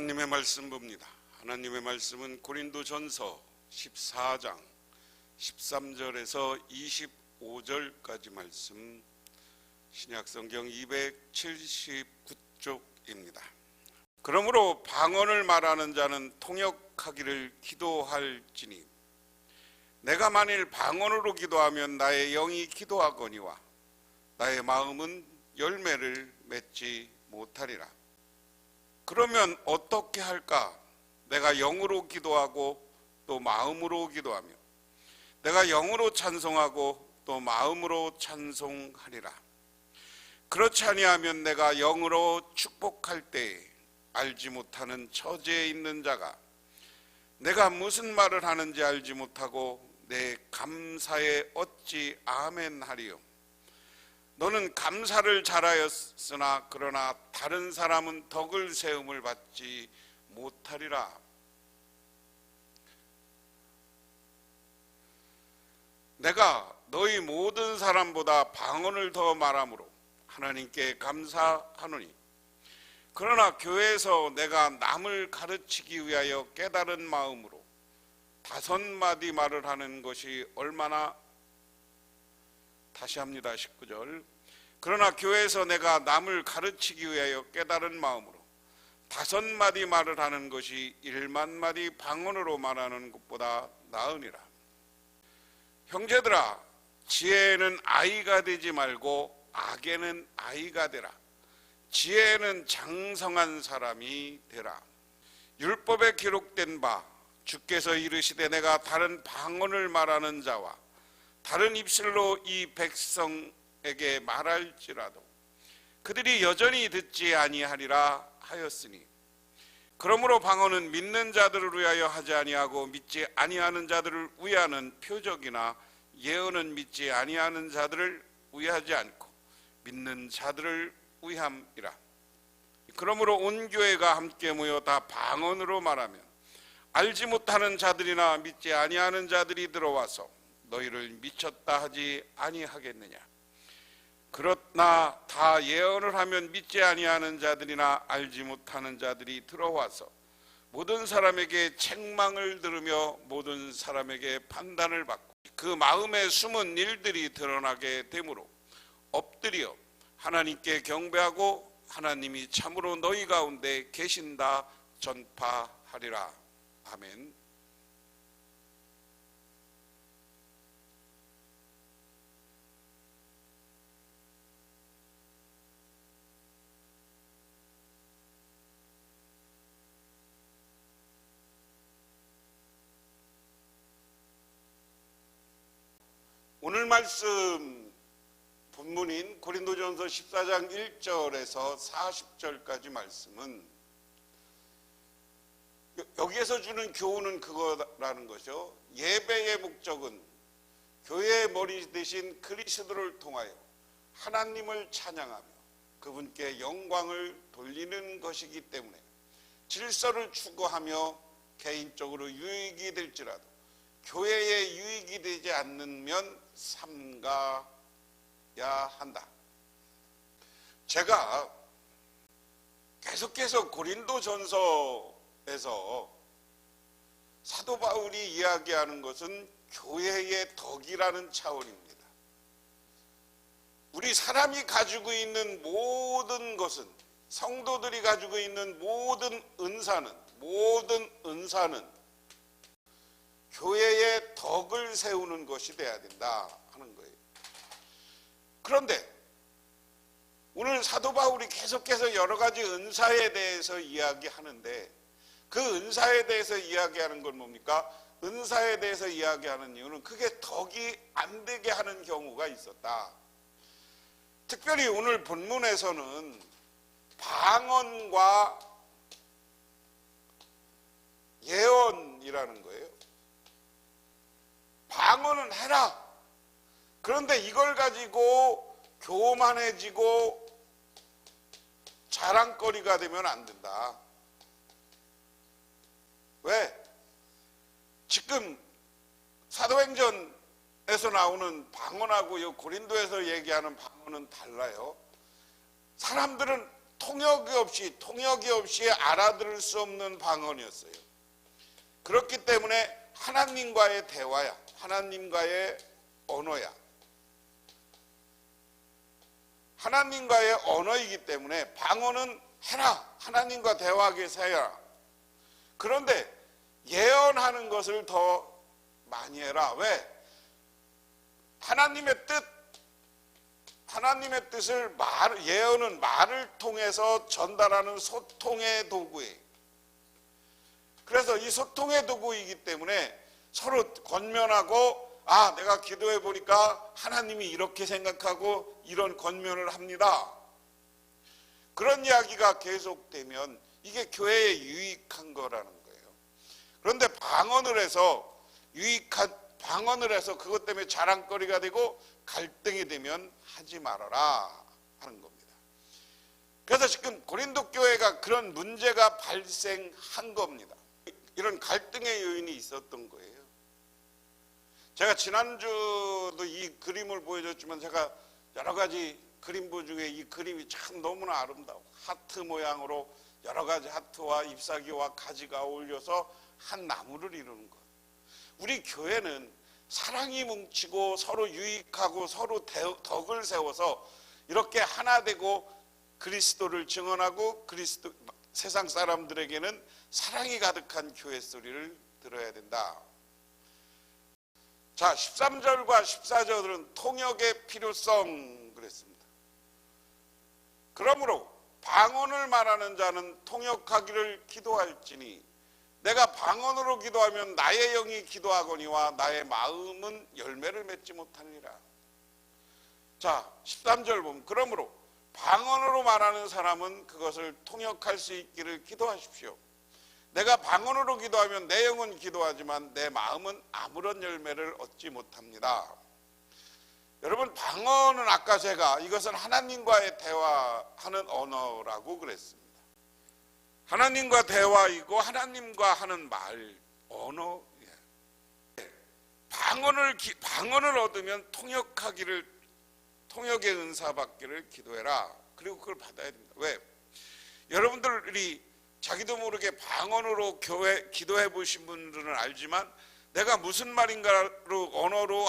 하나님의 말씀 봅니다. 하나님의 말씀은 고린도전서 14장 13절에서 25절까지 말씀, 신약성경 279쪽입니다. 그러므로 방언을 말하는 자는 통역하기를 기도할지니 내가 만일 방언으로 기도하면 나의 영이 기도하거니와 나의 마음은 열매를 맺지 못하리라. 그러면 어떻게 할까? 내가 영으로 기도하고 또 마음으로 기도하며 내가 영으로 찬송하고 또 마음으로 찬송하리라. 그렇지 아니하면 내가 영으로 축복할 때에 알지 못하는 처지에 있는 자가 내가 무슨 말을 하는지 알지 못하고 내 감사에 어찌 아멘하리요. 너는 감사를 잘하였으나 그러나 다른 사람은 덕을 세움을 받지 못하리라. 내가 너희 모든 사람보다 방언을 더 말함으로 하나님께 감사하노니 그러나 교회에서 내가 남을 가르치기 위하여 깨달은 마음으로 5마디 말을 하는 것이 얼마나, 다시 합니다. 19절. 그러나 교회에서 내가 남을 가르치기 위하여 깨달은 마음으로 5마디 말을 하는 것이 1만마디 방언으로 말하는 것보다 나으니라. 형제들아, 지혜에는 아이가 되지 말고 악에는 아이가 되라. 지혜에는 장성한 사람이 되라. 율법에 기록된 바 주께서 이르시되 내가 다른 방언을 말하는 자와 다른 입술로 이 백성에게 말할지라도 그들이 여전히 듣지 아니하리라 하였으니 그러므로 방언은 믿는 자들을 위하여 하지 아니하고 믿지 아니하는 자들을 위하는 표적이나 예언은 믿지 아니하는 자들을 위하지 않고 믿는 자들을 위함이라. 그러므로 온 교회가 함께 모여 다 방언으로 말하면 알지 못하는 자들이나 믿지 아니하는 자들이 들어와서 너희를 미쳤다 하지 아니하겠느냐. 그러나 다 예언을 하면 믿지 아니하는 자들이나 알지 못하는 자들이 들어와서 모든 사람에게 책망을 들으며 모든 사람에게 판단을 받고 그 마음에 숨은 일들이 드러나게 되므로 엎드려 하나님께 경배하고 하나님이 참으로 너희 가운데 계신다 전파하리라. 아멘. 오늘 말씀 본문인 고린도전서 14장 1절에서 40절까지 말씀은 여기에서 주는 교훈은 그거라는 거죠. 예배의 목적은 교회의 머리 대신 그리스도를 통하여 하나님을 찬양하며 그분께 영광을 돌리는 것이기 때문에 질서를 추구하며 개인적으로 유익이 될지라도 교회에 유익이 되지 않으면 삼가야 한다. 제가 계속해서 고린도전서에서 사도 바울이 이야기하는 것은 교회의 덕이라는 차원입니다. 우리 사람이 가지고 있는 모든 것은, 성도들이 가지고 있는 모든 은사는 교회의 덕을 세우는 것이 돼야 된다 하는 거예요. 그런데 오늘 사도 바울이 계속해서 여러 가지 은사에 대해서 이야기하는데 그 은사에 대해서 이야기하는 건 뭡니까? 은사에 대해서 이야기하는 이유는 그게 덕이 안 되게 하는 경우가 있었다. 특별히 오늘 본문에서는 방언과 예언이라는 거예요. 방언은 해라. 그런데 이걸 가지고 교만해지고 자랑거리가 되면 안 된다. 왜? 지금 사도행전에서 나오는 방언하고 고린도에서 얘기하는 방언은 달라요. 사람들은 통역이 없이 알아들을 수 없는 방언이었어요. 그렇기 때문에 하나님과의 대화야. 하나님과의 언어야. 하나님과의 언어이기 때문에 방언은 해라. 하나님과 대화하기 위해서 해라. 그런데 예언하는 것을 더 많이 해라. 왜? 하나님의 뜻을 예언은 말을 통해서 전달하는 소통의 도구예요. 그래서 이 소통의 도구이기 때문에 서로 권면하고, 내가 기도해 보니까 하나님이 이렇게 생각하고 이런 권면을 합니다. 그런 이야기가 계속되면 이게 교회에 유익한 거라는 거예요. 그런데 방언을 해서 그것 때문에 자랑거리가 되고 갈등이 되면 하지 말아라 하는 겁니다. 그래서 지금 고린도 교회가 그런 문제가 발생한 겁니다. 이런 갈등의 요인이 있었던 거예요. 제가 지난주도 이 그림을 보여줬지만 제가 여러 가지 그림부 중에 이 그림이 참 너무나 아름다워. 하트 모양으로 여러 가지 하트와 잎사귀와 가지가 어울려서 한 나무를 이루는 것. 우리 교회는 사랑이 뭉치고 서로 유익하고 서로 덕을 세워서 이렇게 하나 되고 그리스도를 증언하고 세상 사람들에게는 사랑이 가득한 교회 소리를 들어야 된다. 자, 13절과 14절은 통역의 필요성 그랬습니다. 그러므로 방언을 말하는 자는 통역하기를 기도할지니 내가 방언으로 기도하면 나의 영이 기도하거니와 나의 마음은 열매를 맺지 못하니라. 자, 13절 보면 그러므로 방언으로 말하는 사람은 그것을 통역할 수 있기를 기도하십시오. 내가 방언으로 기도하면 내 영은 기도하지만 내 마음은 아무런 열매를 얻지 못합니다. 여러분, 방언은 아까 제가 이것은 하나님과의 대화하는 언어라고 그랬습니다. 하나님과 대화이고 하나님과 하는 말, 언어. 방언을 얻으면 통역의 은사 받기를 기도해라. 그리고 그걸 받아야 됩니다. 왜? 여러분들이 자기도 모르게 방언으로 교회 기도해 보신 분들은 알지만 내가 무슨 말인가로 언어로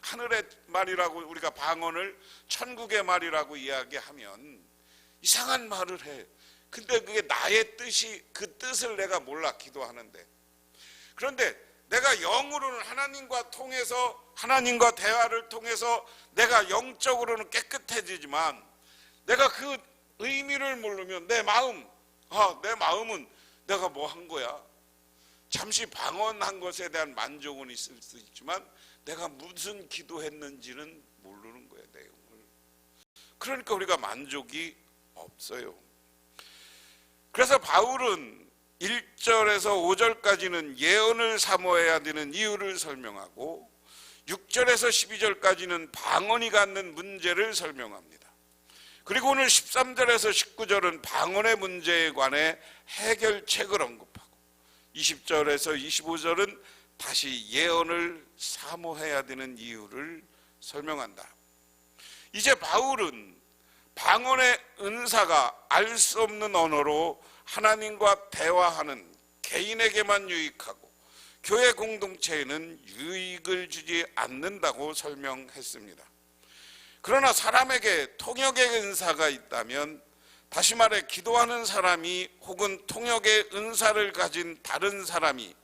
하늘의 말이라고 우리가 방언을 천국의 말이라고 이야기하면 이상한 말을 해. 근데 그게 나의 뜻이 그 뜻을 내가 몰라 기도하는데. 그런데 내가 영으로는 하나님과 통해서 하나님과 대화를 통해서 내가 영적으로는 깨끗해지지만 내가 그 의미를 모르면 내 마음은 내가 뭐 한 거야. 잠시 방언한 것에 대한 만족은 있을 수 있지만 내가 무슨 기도했는지는 모르는 거야, 내용을. 그러니까 우리가 만족이 없어요. 그래서 바울은 1절에서 5절까지는 예언을 사모해야 되는 이유를 설명하고 6절에서 12절까지는 방언이 갖는 문제를 설명합니다. 그리고 오늘 13절에서 19절은 방언의 문제에 관해 해결책을 언급하고 20절에서 25절은 다시 예언을 사모해야 되는 이유를 설명한다. 이제 바울은 방언의 은사가 알 수 없는 언어로 하나님과 대화하는 개인에게만 유익하고 교회 공동체에는 유익을 주지 않는다고 설명했습니다. 그러나 사람에게 통역의 은사가 있다면, 다시 말해 기도하는 사람이 혹은 통역의 은사를 가진 다른 사람이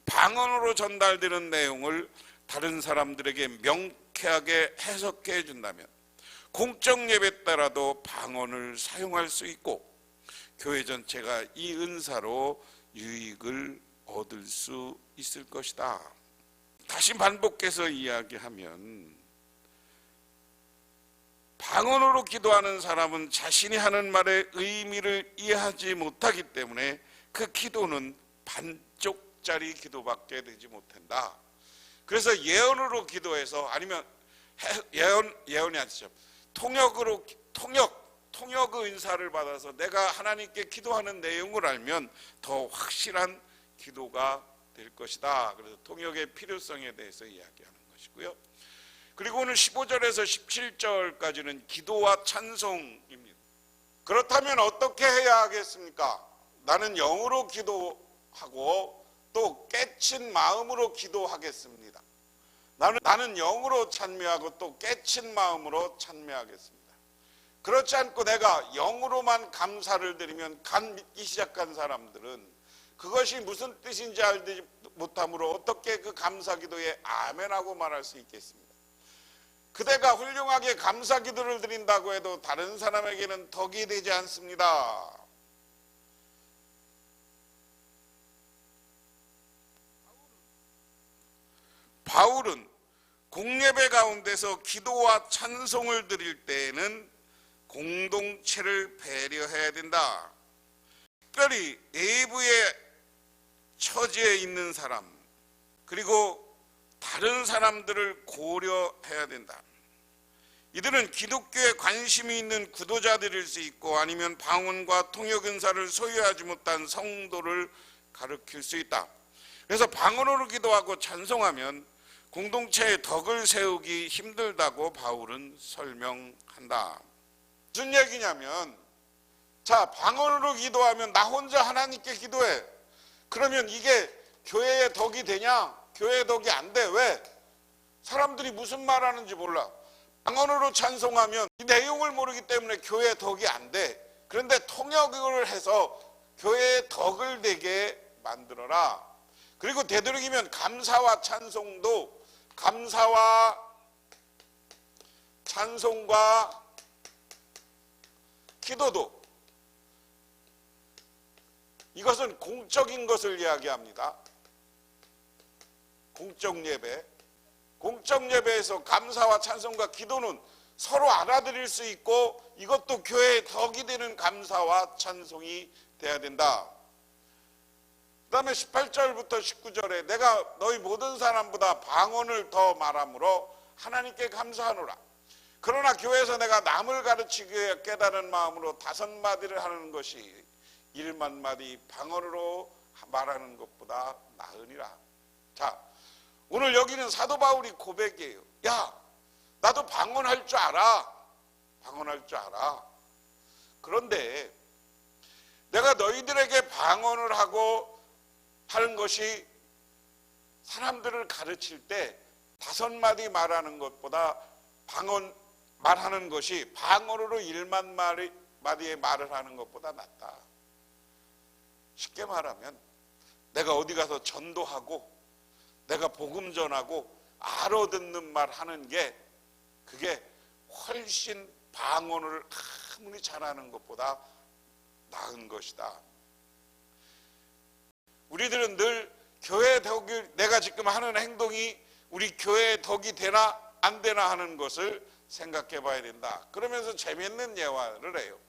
방언으로 전달되는 내용을 다른 사람들에게 명쾌하게 해석해 준다면 공적 예배 때라도 방언을 사용할 수 있고 교회 전체가 이 은사로 유익을 얻을 수 있을 것이다. 다시 반복해서 이야기하면 방언으로 기도하는 사람은 자신이 하는 말의 의미를 이해하지 못하기 때문에 그 기도는 반쪽짜리 기도밖에 되지 못한다. 그래서 예언으로 기도해서 아니면 예언이 아니죠. 통역의 은사를 받아서 내가 하나님께 기도하는 내용을 알면 더 확실한 기도가 될 것이다. 그래서 통역의 필요성에 대해서 이야기하는 것이고요. 그리고 오늘 15절에서 17절까지는 기도와 찬송입니다. 그렇다면 어떻게 해야 하겠습니까? 나는 영으로 기도하고 또 깨친 마음으로 기도하겠습니다. 나는 영으로 찬미하고 또 깨친 마음으로 찬미하겠습니다. 그렇지 않고 내가 영으로만 감사를 드리면 간 믿기 시작한 사람들은 그것이 무슨 뜻인지 알지 못하므로 어떻게 그 감사 기도에 아멘하고 말할 수 있겠습니까? 그대가 훌륭하게 감사 기도를 드린다고 해도 다른 사람에게는 덕이 되지 않습니다. 바울은 공예배 가운데서 기도와 찬송을 드릴 때에는 공동체를 배려해야 된다. 특별히 내부의 처지에 있는 사람, 그리고 다른 사람들을 고려해야 된다. 이들은 기독교에 관심이 있는 구도자들일 수 있고 아니면 방언과 통역 은사를 소유하지 못한 성도를 가리킬 수 있다. 그래서 방언으로 기도하고 찬송하면 공동체의 덕을 세우기 힘들다고 바울은 설명한다. 무슨 얘기냐면, 자, 방언으로 기도하면 나 혼자 하나님께 기도해. 그러면 이게 교회의 덕이 되냐? 교회의 덕이 안 돼. 왜? 사람들이 무슨 말하는지 몰라. 방언으로 찬송하면 이 내용을 모르기 때문에 교회의 덕이 안 돼. 그런데 통역을 해서 교회의 덕을 되게 만들어라. 그리고 되도록이면 감사와 찬송도, 감사와 찬송과 기도도, 이것은 공적인 것을 이야기합니다. 공적 예배. 공적 예배에서 감사와 찬송과 기도는 서로 알아들을 수 있고 이것도 교회의 덕이 되는 감사와 찬송이 돼야 된다. 그 다음에 18절부터 19절에 내가 너희 모든 사람보다 방언을 더 말함으로 하나님께 감사하노라. 그러나 교회에서 내가 남을 가르치기 위해 깨달은 마음으로 5마디를 하는 것이 1만마디 방언으로 말하는 것보다 나으니라. 자, 오늘 여기는 사도 바울이 고백이에요. 야, 나도 방언할 줄 알아. 방언할 줄 알아. 그런데 내가 너희들에게 방언을 하고 하는 것이 사람들을 가르칠 때 5마디 말하는 것보다 방언 말하는 것이 방언으로 1만마디의 말을 하는 것보다 낫다. 쉽게 말하면 내가 어디 가서 전도하고 내가 복음 전하고 알아듣는 말 하는 게 그게 훨씬 방언을 아무리 잘하는 것보다 나은 것이다. 우리들은 늘 교회의 덕이, 내가 지금 하는 행동이 우리 교회의 덕이 되나 안 되나 하는 것을 생각해 봐야 된다. 그러면서 재미있는 예화를 해요.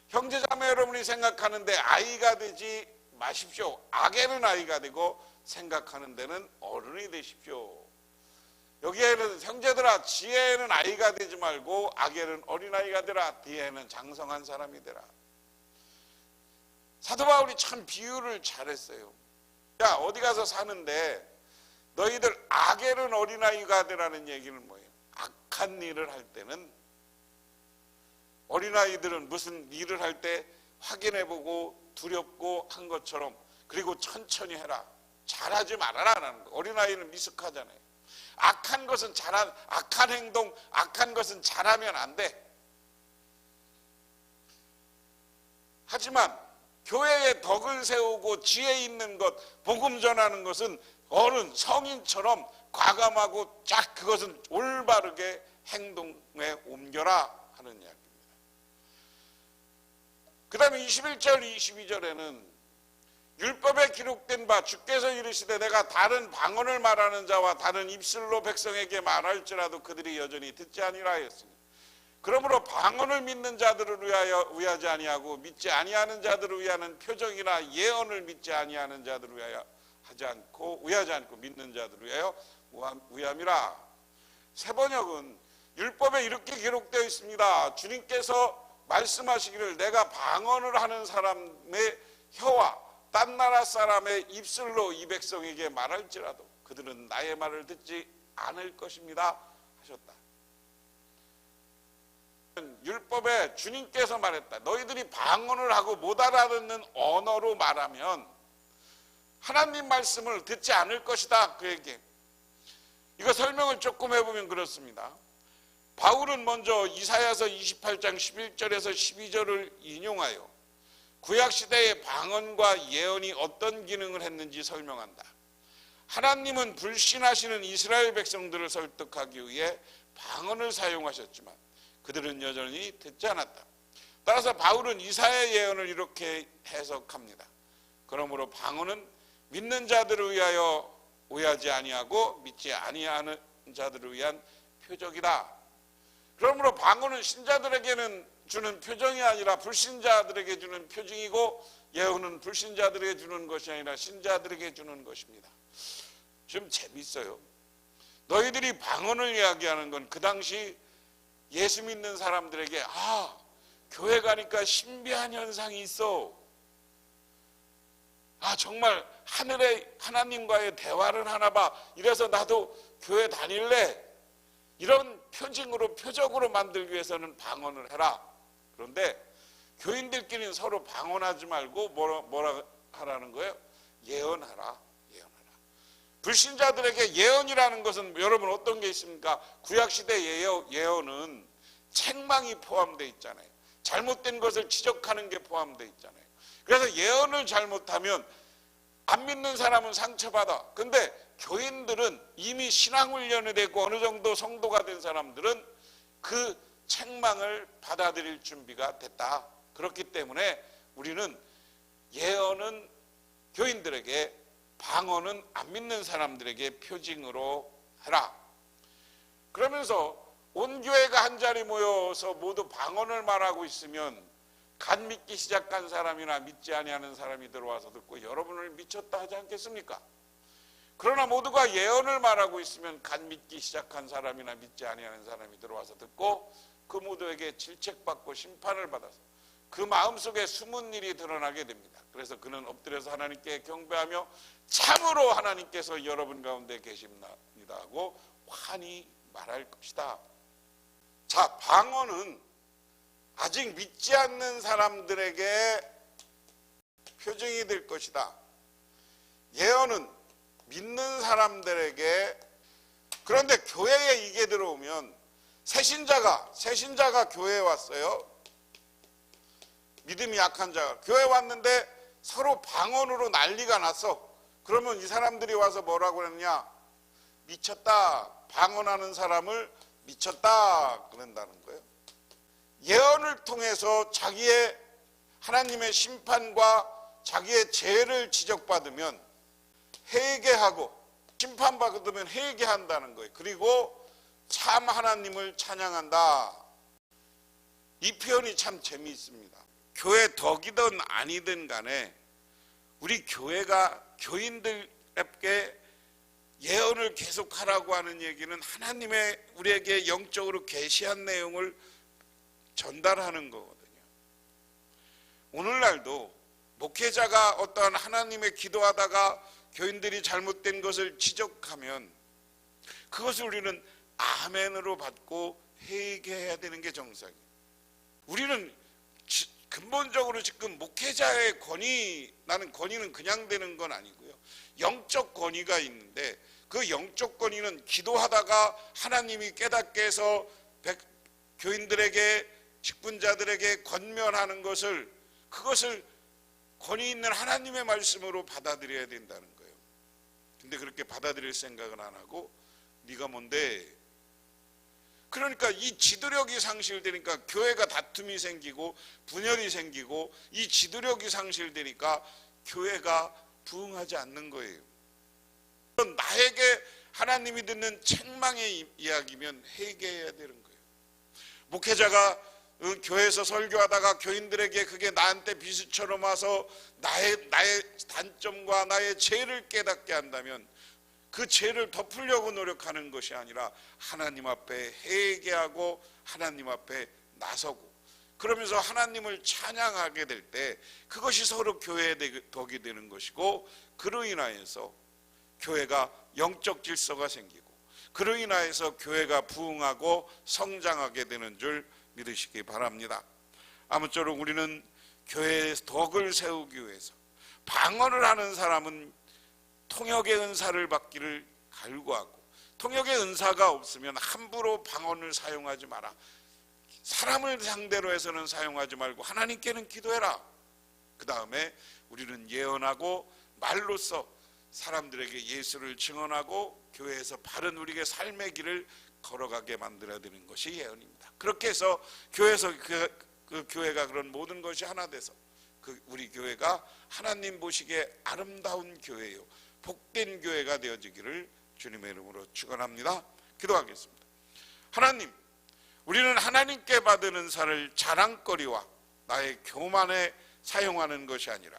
형제자매 여러분이 생각하는데 아이가 되지 마십시오. 악에는 아이가 되고 생각하는 데는 어른이 되십시오. 여기에는 형제들아, 지혜에는 아이가 되지 말고 악에는 어린아이가 되라. 뒤에는 장성한 사람이 되라. 사도 바울이 참 비유를 잘했어요. 야, 어디 가서 사는데 너희들 악에는 어린아이가 되라는 얘기는 뭐예요? 악한 일을 할 때는 어린아이들은 무슨 일을 할 때 확인해보고 두렵고 한 것처럼, 그리고 천천히 해라. 잘하지 말아라라는 거. 어린아이는 미숙하잖아요. 악한 것은 악한 행동, 악한 것은 잘하면 안 돼. 하지만 교회의 덕을 세우고 지혜 있는 것, 복음 전하는 것은 어른, 성인처럼 과감하고 쫙 그것은 올바르게 행동에 옮겨라 하는 이야기입니다. 그 다음에 21절, 22절에는 율법에 기록된 바 주께서 이르시되 내가 다른 방언을 말하는 자와 다른 입술로 백성에게 말할지라도 그들이 여전히 듣지 아니라 하였습니다. 그러므로 방언을 믿는 자들을 위하여 위하지 아니하고 믿지 아니하는 자들을 위하는 표적이나 예언을 믿지 아니하는 자들을 위하여 위하지 않고 믿는 자들을 위하여 위함이라. 세번역은 율법에 이렇게 기록되어 있습니다. 주님께서 말씀하시기를 내가 방언을 하는 사람의 혀와 딴 나라 사람의 입술로 이 백성에게 말할지라도 그들은 나의 말을 듣지 않을 것입니다 하셨다. 율법에 주님께서 말했다. 너희들이 방언을 하고 못 알아듣는 언어로 말하면 하나님 말씀을 듣지 않을 것이다. 그 얘기. 이거 설명을 조금 해보면 그렇습니다. 바울은 먼저 이사야서 28장 11절에서 12절을 인용하여 구약시대의 방언과 예언이 어떤 기능을 했는지 설명한다. 하나님은 불신하시는 이스라엘 백성들을 설득하기 위해 방언을 사용하셨지만 그들은 여전히 듣지 않았다. 따라서 바울은 이사야 예언을 이렇게 해석합니다. 그러므로 방언은 믿는 자들을 위하여 오해하지 아니하고 믿지 아니하는 자들을 위한 표적이다. 그러므로 방언은 신자들에게는 주는 표정이 아니라 불신자들에게 주는 표징이고, 예언은 불신자들에게 주는 것이 아니라 신자들에게 주는 것입니다. 좀 재밌어요. 너희들이 방언을 이야기하는 건 그 당시 예수 믿는 사람들에게 교회 가니까 신비한 현상이 있어. 정말 하늘에 하나님과의 대화를 하나 봐. 이래서 나도 교회 다닐래. 이런 표징으로 표적으로 만들기 위해서는 방언을 해라. 그런데 교인들끼리는 서로 방언하지 말고 뭐라 하라는 거예요? 예언하라. 예언하라. 불신자들에게 예언이라는 것은 여러분 어떤 게 있습니까? 구약시대 예언은 책망이 포함되어 있잖아요. 잘못된 것을 지적하는 게 포함되어 있잖아요. 그래서 예언을 잘못하면 안 믿는 사람은 상처받아. 근데 교인들은 이미 신앙훈련이 되고 어느 정도 성도가 된 사람들은 그 책망을 받아들일 준비가 됐다. 그렇기 때문에 우리는 예언은 교인들에게, 방언은 안 믿는 사람들에게 표징으로 해라. 그러면서 온 교회가 한 자리 모여서 모두 방언을 말하고 있으면 갓 믿기 시작한 사람이나 믿지 아니하는 사람이 들어와서 듣고 여러분을 미쳤다 하지 않겠습니까? 그러나 모두가 예언을 말하고 있으면 갓 믿기 시작한 사람이나 믿지 아니하는 사람이 들어와서 듣고 그 모두에게 질책받고 심판을 받아서 그 마음속에 숨은 일이 드러나게 됩니다. 그래서 그는 엎드려서 하나님께 경배하며 참으로 하나님께서 여러분 가운데 계십니다 하고 환히 말할 것이다. 자, 방언은 아직 믿지 않는 사람들에게 표징이 될 것이다. 예언은 믿는 사람들에게. 그런데 교회에 이게 들어오면 새신자가 교회에 왔어요. 믿음이 약한 자가 교회에 왔는데 서로 방언으로 난리가 났어. 그러면 이 사람들이 와서 뭐라고 그랬냐? 미쳤다. 방언하는 사람을 미쳤다 그런다는 거예요. 예언을 통해서 자기의 하나님의 심판과 자기의 죄를 지적받으면 회개하고, 심판받으면 회개한다는 거예요. 그리고 참 하나님을 찬양한다. 이 표현이 참 재미있습니다. 교회 덕이든 아니든 간에 우리 교회가 교인들에게 예언을 계속하라고 하는 얘기는 하나님의 우리에게 영적으로 계시한 내용을 전달하는 거거든요. 오늘날도 목회자가 어떠한 하나님의 기도하다가 교인들이 잘못된 것을 지적하면 그것을 우리는 아멘으로 받고 회개해야 되는 게 정상이에요. 우리는 근본적으로 지금 목회자의 나는 권위는 그냥 되는 건 아니고요. 영적 권위가 있는데 그 영적 권위는 기도하다가 하나님이 깨닫게 해서 교인들에게, 직분자들에게 권면하는 그것을 권위 있는 하나님의 말씀으로 받아들여야 된다는 거예요. 근데 그렇게 받아들일 생각은 안 하고 네가 뭔데? 그러니까 이 지도력이 상실되니까 교회가 다툼이 생기고 분열이 생기고, 이 지도력이 상실되니까 교회가 부흥하지 않는 거예요. 나에게 하나님이 듣는 책망의 이야기면 회개해야 되는 거예요. 목회자가 교회에서 설교하다가 교인들에게 그게 나한테 비수처럼 와서 나의 단점과 나의 죄를 깨닫게 한다면 그 죄를 덮으려고 노력하는 것이 아니라 하나님 앞에 회개하고 하나님 앞에 나서고, 그러면서 하나님을 찬양하게 될 때 그것이 서로 교회의 덕이 되는 것이고, 그로 인하여서 교회가 영적 질서가 생기고, 그로 인하여서 교회가 부흥하고 성장하게 되는 줄 믿으시기 바랍니다. 아무쪼록 우리는 교회에서 덕을 세우기 위해서 방언을 하는 사람은 통역의 은사를 받기를 갈구하고, 통역의 은사가 없으면 함부로 방언을 사용하지 마라. 사람을 상대로 해서는 사용하지 말고 하나님께는 기도해라. 그 다음에 우리는 예언하고 말로써 사람들에게 예수를 증언하고 교회에서 바른 우리의 삶의 길을 걸어가게 만들어야 되는 것이 예언입니다. 그렇게 해서 교회에서 그 교회가 그런 모든 것이 하나 돼서 우리 교회가 하나님 보시기에 아름다운 교회요, 복된 교회가 되어지기를 주님의 이름으로 축원합니다. 기도하겠습니다. 하나님, 우리는 하나님께 받은 은사를 자랑거리와 나의 교만에 사용하는 것이 아니라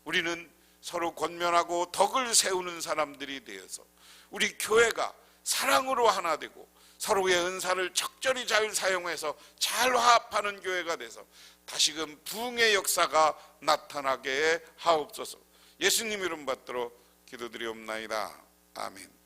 우리는 서로 권면하고 덕을 세우는 사람들이 되어서 우리 교회가 사랑으로 하나 되고 서로의 은사를 적절히 잘 사용해서 잘 화합하는 교회가 돼서 다시금 부흥의 역사가 나타나게 하옵소서. 예수님 이름 받들어 기도드리옵나이다. 아멘.